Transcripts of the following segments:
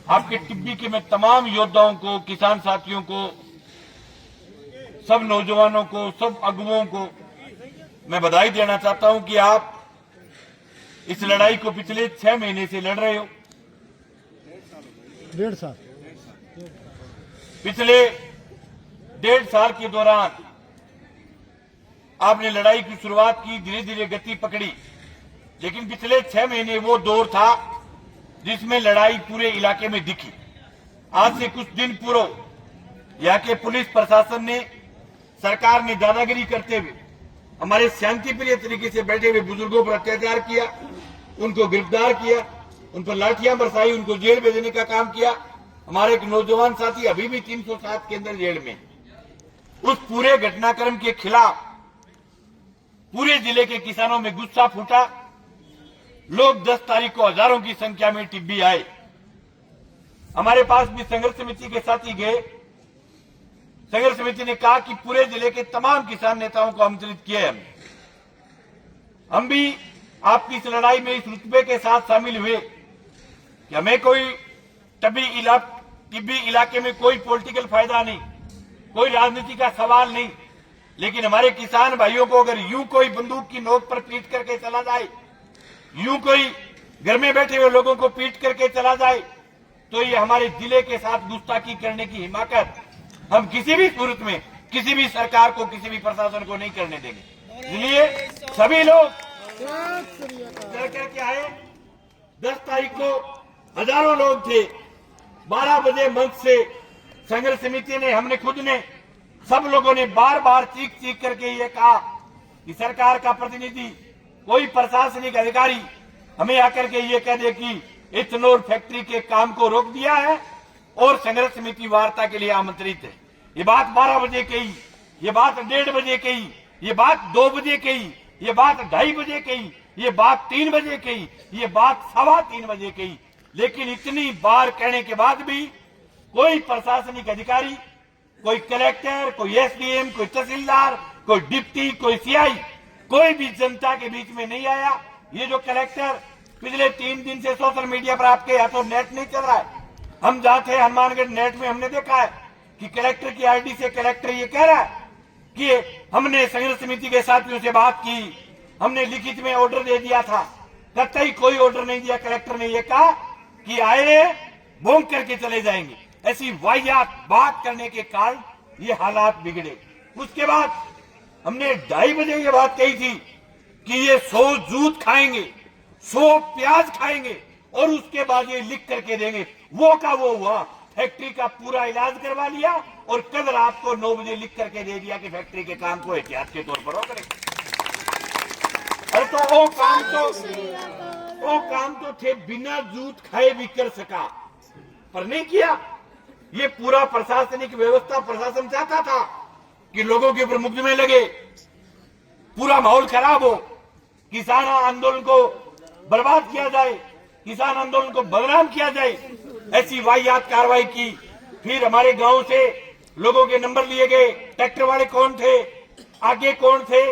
आपके टिब्बी के मैं तमाम योद्धाओं को, किसान साथियों को, सब नौजवानों को, सब अगुओं को मैं बधाई देना चाहता हूं कि आप इस लड़ाई को पिछले 6 महीने से लड़ रहे हो। 1.5 साल पिछले 1.5 साल के दौरान आपने लड़ाई की शुरुआत की, धीरे धीरे गति पकड़ी, लेकिन पिछले 6 महीने वो दौर था जिसमें लड़ाई पूरे इलाके में दिखी। आज से कुछ दिन पूर्व यहाँ के पुलिस प्रशासन ने, सरकार ने दादागिरी करते हुए हमारे शांतिप्रिय तरीके से बैठे हुए बुजुर्गों पर अत्याचार किया, उनको गिरफ्तार किया, उन पर लाठियां बरसाई, उनको जेल भेजने का काम किया। हमारे एक नौजवान साथी अभी भी 307 के अंदर जेल में। उस पूरे घटनाक्रम के खिलाफ पूरे जिले के किसानों में गुस्सा फूटा। लोग 10 तारीख को हजारों की संख्या में टिब्बी आए। हमारे पास भी संघर्ष समिति के साथी गए। संघर्ष समिति ने कहा कि पूरे जिले के तमाम किसान नेताओं को आमंत्रित किया है। हम भी आपकी इस लड़ाई में इस रुतबे के साथ शामिल हुए कि हमें कोई टिब्बी इलाके में कोई पॉलिटिकल फायदा नहीं, कोई राजनीति का सवाल नहीं, लेकिन हमारे किसान भाइयों को अगर यूं कोई बंदूक की नोक पर पीट करके चला जाए, यूं कोई घर में बैठे हुए लोगों को पीट करके चला जाए, तो ये हमारे जिले के साथ गुस्ताखी करने की हिमाकत हम किसी भी सूरत में किसी भी सरकार को, किसी भी प्रशासन को नहीं करने देंगे। इसलिए सभी लोग करके आए। 10 तारीख को हजारों लोग थे। 12 बजे मंच से संघर्ष समिति ने, हमने खुद ने, सब लोगों ने बार बार चीख चीख करके ये कहा कि सरकार का प्रतिनिधि, कोई प्रशासनिक अधिकारी हमें आकर के ये कह दे कि इथेनॉल फैक्ट्री के काम को रोक दिया है और संघर्ष समिति वार्ता के लिए आमंत्रित है। ये बात 12 बजे कही, ये बात 1:30 बजे कही, ये बात 2 बजे कही, ये बात 2:30 बजे कही, ये बात 3 बजे कही, ये बात 3:15 बजे कही। लेकिन इतनी बार कहने के बाद भी कोई प्रशासनिक अधिकारी, कोई कलेक्टर, कोई एसडीएम, कोई तहसीलदार, कोई डिप्टी, कोई सीआई, कोई भी जनता के बीच में नहीं आया। ये जो कलेक्टर पिछले 3 दिन से सोशल मीडिया पर, आपके यहाँ तो नेट नहीं चल रहा है, हम जाते हैं हनुमानगढ़, नेट में हमने देखा है कि कलेक्टर की आईडी से कलेक्टर ये कह रहा है कि हमने संघर्ष समिति के साथियों से बात की, हमने लिखित में ऑर्डर दे दिया था। कतई कोई ऑर्डर नहीं दिया। कलेक्टर ने ये कहा कि आए बोंग करके चले जाएंगे। ऐसी वाहियात बात करने के कारण ये हालात बिगड़े। उसके बाद हमने 2:30 बजे ये बात कही थी कि ये 100 जूत खाएंगे, 100 प्याज खाएंगे और उसके बाद ये लिख करके देंगे। वो का वो हुआ, फैक्ट्री का पूरा इलाज करवा लिया और कल रात को 9 बजे लिख करके दे दिया कि फैक्ट्री के काम को एहतियात के तौर पर हो करेंगे। अरे तो वो काम तो थे बिना जूत खाए भी कर सका, पर नहीं किया। ये पूरा प्रशासनिक व्यवस्था, प्रशासन चाहता था कि लोगों के ऊपर मुकदमे लगे, पूरा माहौल खराब हो, किसान आंदोलन को बर्बाद किया जाए, किसान आंदोलन को बदनाम किया जाए। ऐसी वाहियात कार्रवाई की। फिर हमारे गांव से लोगों के नंबर लिए गए, ट्रैक्टर वाले कौन थे, आगे कौन थे।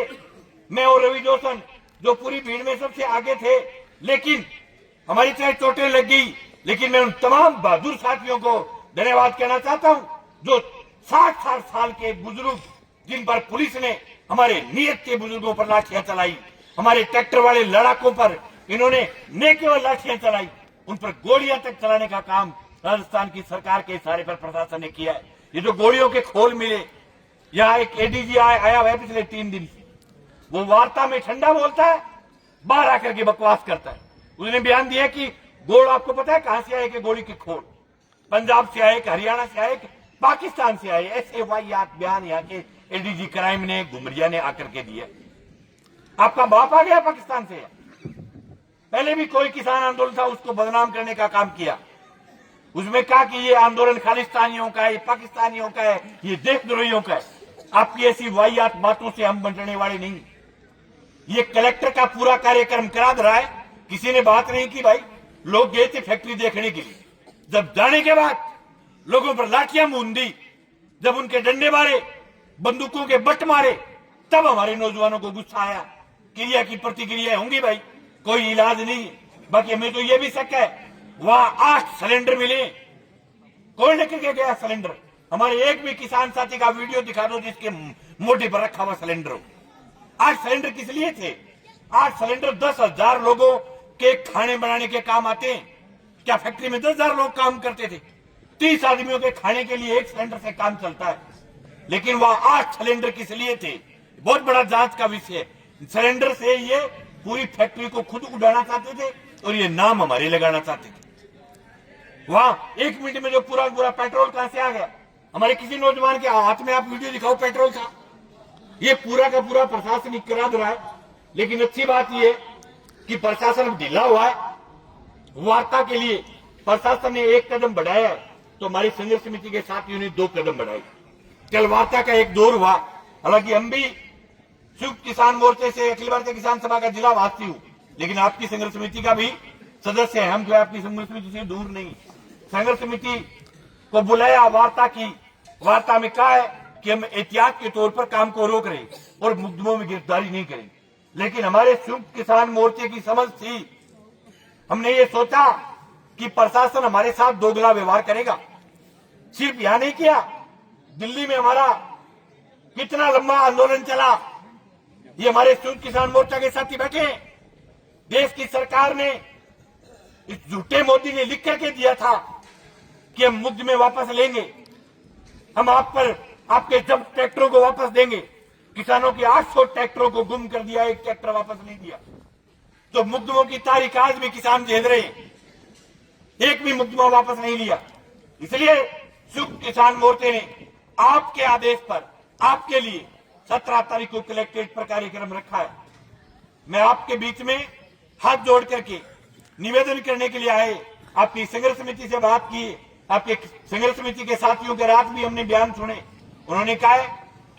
मैं और रवि जोशन जो पूरी भीड़ में सबसे आगे थे, लेकिन हमारी चाहे चोटें लग गई, लेकिन मैं उन तमाम बहादुर साथियों को धन्यवाद कहना चाहता हूं जो 60 साल के बुजुर्ग, जिन पर पुलिस ने हमारे नियत के बुजुर्गों पर लाठियां चलाई, हमारे ट्रैक्टर वाले लड़ाकों पर इन्होंने न केवल लाठियां चलाई, उन पर गोलियां तक चलाने का काम राजस्थान की सरकार के इशारे पर प्रशासन ने किया है। ये जो गोलियों के खोल मिले, यहाँ एक एडीजी आया हुआ है पिछले 3 दिन से, वो वार्ता में ठंडा बोलता है, बाहर आकर के बकवास करता है। उसने बयान दिया कि गोल आपको पता है कहां से आए कि गोली के खोल पंजाब से आए कि हरियाणा से आए कि पाकिस्तान से आए। ऐसे वाहियात बयान यहाँ के एडीजी क्राइम ने, घुमरिया ने आकर के दिया। आपका बाप आ गया पाकिस्तान से। पहले भी कोई किसान आंदोलन था, उसको बदनाम करने का काम किया। उसमें कहा कि ये आंदोलन खालिस्तानियों का है, ये पाकिस्तानियों का है, ये देशद्रोहियों का है। आपकी ऐसी वाहियात बातों से हम बंटने वाले नहीं। ये कलेक्टर का पूरा कार्यक्रम करा दे रहा है। किसी ने बात नहीं की। भाई लोग गए थे फैक्ट्री देखने के लिए, जब जाने के बाद लोगों पर लाठियां मूंदी, जब उनके डंडे मारे, बंदूकों के बट मारे, तब हमारे नौजवानों को गुस्सा आया। क्रिया की प्रतिक्रिया होंगी भाई, कोई इलाज नहीं। बाकी हमें तो ये भी शक है, वहां 8 सिलेंडर मिले कौन लेकर के गया सिलेंडर? हमारे एक भी किसान साथी का वीडियो दिखा दो जिसके मोटे पर रखा हुआ सिलेंडर हो। आज सिलेंडर किस लिए थे? आज सिलेंडर 10,000 लोगों के खाने बनाने के काम आते हैं। क्या फैक्ट्री में 10,000 लोग काम करते थे? 30 आदमियों के खाने के लिए एक सिलेंडर से काम चलता है। लेकिन वह 8 सिलेंडर किस लिए थे? बहुत बड़ा जांच का विषय है। सिलेंडर से ये पूरी फैक्ट्री को खुद उड़ाना चाहते थे और ये नाम हमारे लगाना चाहते थे। वहां 1 मिनट में जो पूरा पूरा पेट्रोल कहां से आ गया? हमारे किसी नौजवान के हाथ में आप वीडियो दिखाओ पेट्रोल का। ये पूरा का पूरा प्रशासन करा दे रहा है। लेकिन अच्छी बात यह कि प्रशासन ढीला हुआ है। वार्ता के लिए प्रशासन ने 1 कदम बढ़ाया तो हमारी संघर्ष समिति के साथियों ने 2 कदम बढ़ाए। कल वार्ता का एक दौर हुआ। हालांकि हम भी संयुक्त किसान मोर्चे से अखिल भारतीय किसान सभा का जिला वासी हूं, लेकिन आपकी संघर्ष समिति का भी सदस्य है। हम जो है आपकी संघर्ष समिति से दूर नहीं। संघर्ष समिति को बुलाया, वार्ता की। वार्ता में कहा है कि हम एहतियात के तौर पर काम को रोक रहे और मुकदमों में गिरफ्तारी नहीं करेंगे। लेकिन हमारे संयुक्त किसान मोर्चे की समझ थी, हमने ये सोचा कि प्रशासन हमारे साथ दोगला व्यवहार करेगा। सिर्फ यहां नहीं किया, दिल्ली में हमारा कितना लंबा आंदोलन चला। ये हमारे संयुक्त किसान मोर्चा के साथी बैठे हैं। देश की सरकार ने, इस झूठे मोदी ने लिख करके दिया था कि हम मुकदमे वापस लेंगे, हम आप पर आपके जब्त ट्रैक्टरों को वापस देंगे। किसानों के 800 ट्रैक्टरों को गुम कर दिया, 1 ट्रैक्टर वापस नहीं दिया। तो मुकदमों की तारीख आज भी किसान झेल रहे हैं। एक भी मुकदमा वापस नहीं लिया। इसलिए संयुक्त किसान मोर्चे ने आपके आदेश पर आपके लिए 17 तारीख को कलेक्ट्रेट पर कार्यक्रम रखा है। मैं आपके बीच में हाथ जोड़ करके निवेदन करने के लिए आए। आपकी संघर्ष समिति से बात की, आपके संघर्ष समिति के साथियों के रात भी हमने बयान सुने। उन्होंने कहा है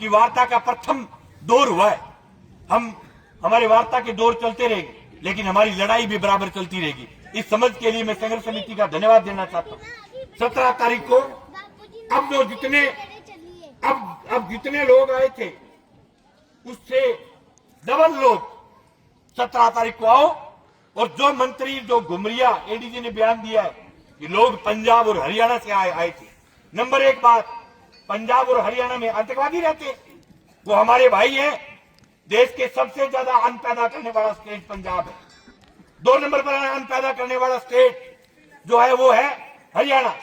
कि वार्ता का प्रथम दौर हुआ है, हमारे वार्ता के दौर चलते रहेंगे, लेकिन हमारी लड़ाई भी बराबर चलती रहेगी। इस समझ के लिए मैं संघर्ष समिति का धन्यवाद देना चाहता हूँ। 17 तारीख को अब जितने लोग आए थे उससे डबल लोग 17 तारीख को आओ। और जो मंत्री, जो घुमरिया एडीजी ने बयान दिया है कि लोग पंजाब और हरियाणा से आए थे। नंबर 1 बात, पंजाब और हरियाणा में आतंकवादी रहते, वो हमारे भाई हैं। देश के सबसे ज्यादा अन्न पैदा करने वाला स्टेट पंजाब है। 2 नंबर पर अन्न पैदा करने वाला स्टेट जो है वो है हरियाणा।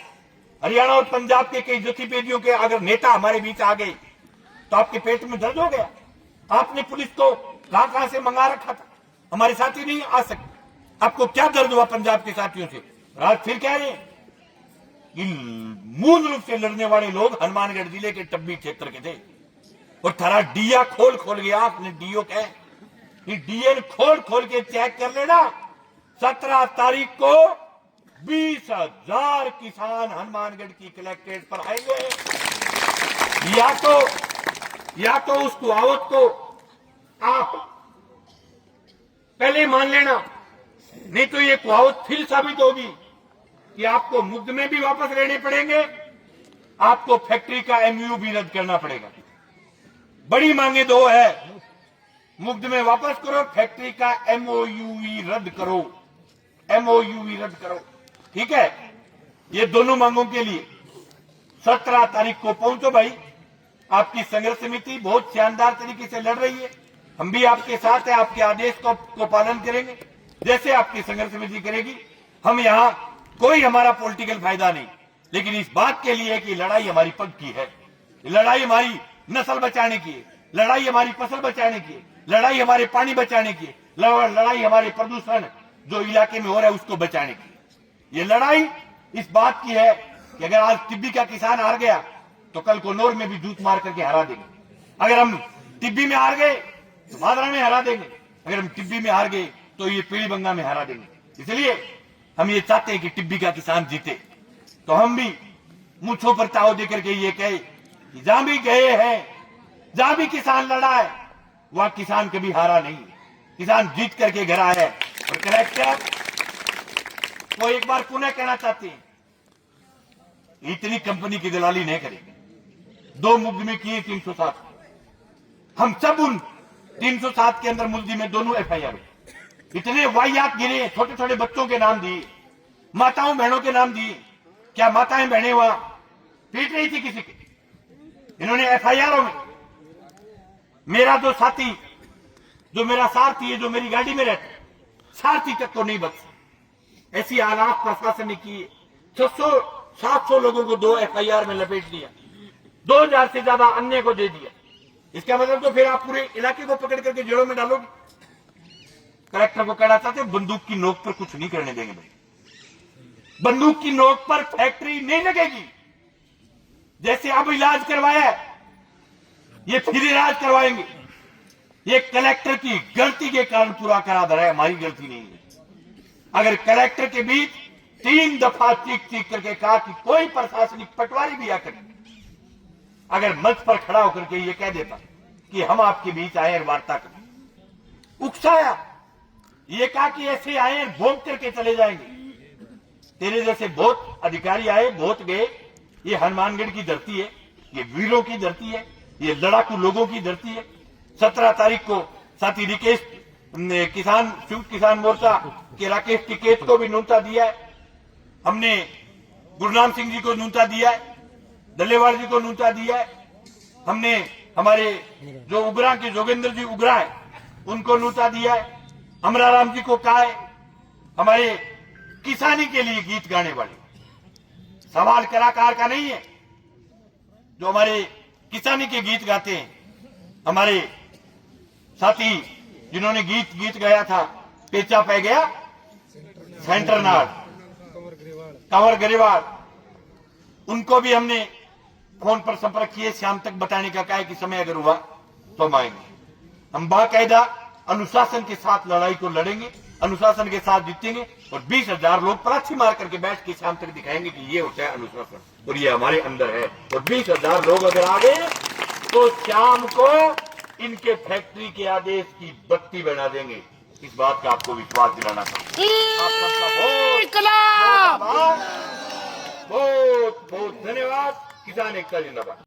हरियाणा और पंजाब के कई जथीपेदियों के अगर नेता हमारे बीच आ गए तो आपके पेट में दर्द हो गया। आपने पुलिस को कहां से मंगा रखा था, हमारे साथी नहीं आ सकते। आपको क्या दर्द हुआ पंजाब के साथियों से? आज फिर कह रहे हैं कि मूल रूप से लड़ने वाले लोग हनुमानगढ़ जिले के टब्बी क्षेत्र के थे। और थारा डीआ खोल गया। आपने डीओ कहे, डीएन खोल के चेक कर लेना। 17 तारीख को 20,000 किसान हनुमानगढ़ की कलेक्ट्रेट पर आएंगे। या तो उस कुआवत को आप पहले मान लेना, नहीं तो ये कुआवत फिर साबित होगी कि आपको मुकदमे भी वापस लेने पड़ेंगे, आपको फैक्ट्री का एमयू भी रद्द करना पड़ेगा। बड़ी मांगे 2 है, मुकदमे वापस करो, फैक्ट्री का एमओयू रद्द करो, एमओयू रद्द करो। ठीक है, ये दोनों मांगों के लिए 17 तारीख को पहुंचो भाई। आपकी संघर्ष समिति बहुत शानदार तरीके से लड़ रही है। हम भी आपके साथ हैं, आपके आदेश को पालन करेंगे जैसे आपकी संघर्ष समिति करेगी। हम यहां कोई हमारा पॉलिटिकल फायदा नहीं, लेकिन इस बात के लिए कि लड़ाई हमारी पग की है, लड़ाई हमारी नस्ल बचाने की है, लड़ाई हमारी फसल बचाने की है, लड़ाई हमारे पानी बचाने की है, लड़ाई हमारे प्रदूषण जो इलाके में हो रहा है उसको बचाने की। ये लड़ाई इस बात की है कि अगर आज टिब्बी का किसान हार गया तो कल कोनौर में भी जूत मार करके हरा देंगे। अगर हम टिब्बी में हार गए तो मादरा में हरा देंगे। अगर हम टिब्बी में हार गए तो ये पीलीबंगा में हरा देंगे। इसलिए हम ये चाहते हैं कि टिब्बी का किसान जीते। तो हम भी मुछों पर ताव देकर के ये कहे कि जहां भी गए हैं, जहां भी किसान लड़ा है, वह किसान कभी हारा नहीं, किसान जीत करके घर आया है। और कलेक्टर वो एक बार पुनः कहना चाहते हैं, इतनी कंपनी की दलाली नहीं करेंगे। 2 मुकदमे किए 307, हम सब उन 307 के अंदर मुलजिम में दोनों एफआईआर। इतने वाहियात गिरे, छोटे छोटे बच्चों के नाम दिए, माताओं बहनों के नाम दिए। क्या माताएं बहनें वहां पीट रही थी किसी की। इन्होंने एफआईआर में मेरा जो साथी, जो मेरा सारथी है, जो मेरी गाड़ी में रहता है, सारथी तक को नहीं बख्शा। ऐसी हालात प्रशासन ने किए। 600-700 लोगों को 2 एफआईआर में लपेट दिया, 2000 से ज्यादा अन्य को दे दिया। इसका मतलब तो फिर आप पूरे इलाके को पकड़ करके जेलों में डालोगे। कलेक्टर को कहना चाहते बंदूक की नोक पर कुछ नहीं करने देंगे भाई। बंदूक की नोक पर फैक्ट्री नहीं लगेगी। जैसे अब इलाज करवाया है, ये फिर इलाज करवाएंगे। ये कलेक्टर की गलती के कारण पूरा करा दे रहा है, हमारी गलती नहीं है। अगर कलेक्टर के बीच 3 दफा चीख करके कहा कि कोई प्रशासनिक पटवारी भी आकर अगर मंच पर खड़ा होकर के ये कह देता कि हम आपके बीच आए और वार्ता करें, उकसाया, ये कहा कि ऐसे आए और भोंक करके चले जाएंगे। तेरे जैसे बहुत अधिकारी आए, बहुत गए। ये हनुमानगढ़ की धरती है, ये वीरों की धरती है, ये लड़ाकू लोगों की धरती है। 17 तारीख को साथी रिकेश किसान संयुक्त किसान मोर्चा के राकेश टिकेत को भी न्योता दिया है। हमने गुरनाम सिंह जी को न्योता दिया है, डल्लेवाल जी को न्योता दिया है। हमने हमारे जो उगरा के जोगेंद्र जी उगरा है उनको न्योता दिया है। अमराराम जी को कहा है, हमारे किसानी के लिए गीत गाने वाले। सवाल कलाकार का नहीं है, जो हमारे किसानी के गीत गाते हैं। हमारे साथी जिन्होंने गीत गाया था, पेचा पै गया सेंटर नाड़, कंवर ग्रेवाल, उनको भी हमने फोन पर संपर्क किए, शाम तक बताने का कहा कि समय अगर हुआ तो हम आएंगे। हम बाकायदा अनुशासन के साथ लड़ाई को लड़ेंगे, अनुशासन के साथ जीतेंगे और 20,000 लोग पलाची मार करके बैठ के शाम तक दिखाएंगे कि ये होता है अनुशासन और ये हमारे अंदर है। और 20,000 लोग अगर आ गए तो शाम को इनके फैक्ट्री के आदेश की बत्ती बना देंगे। इस बात का आपको विश्वास दिलाना था। आप सबका बहुत बहुत धन्यवाद। किसान एकता जिंदाबाद।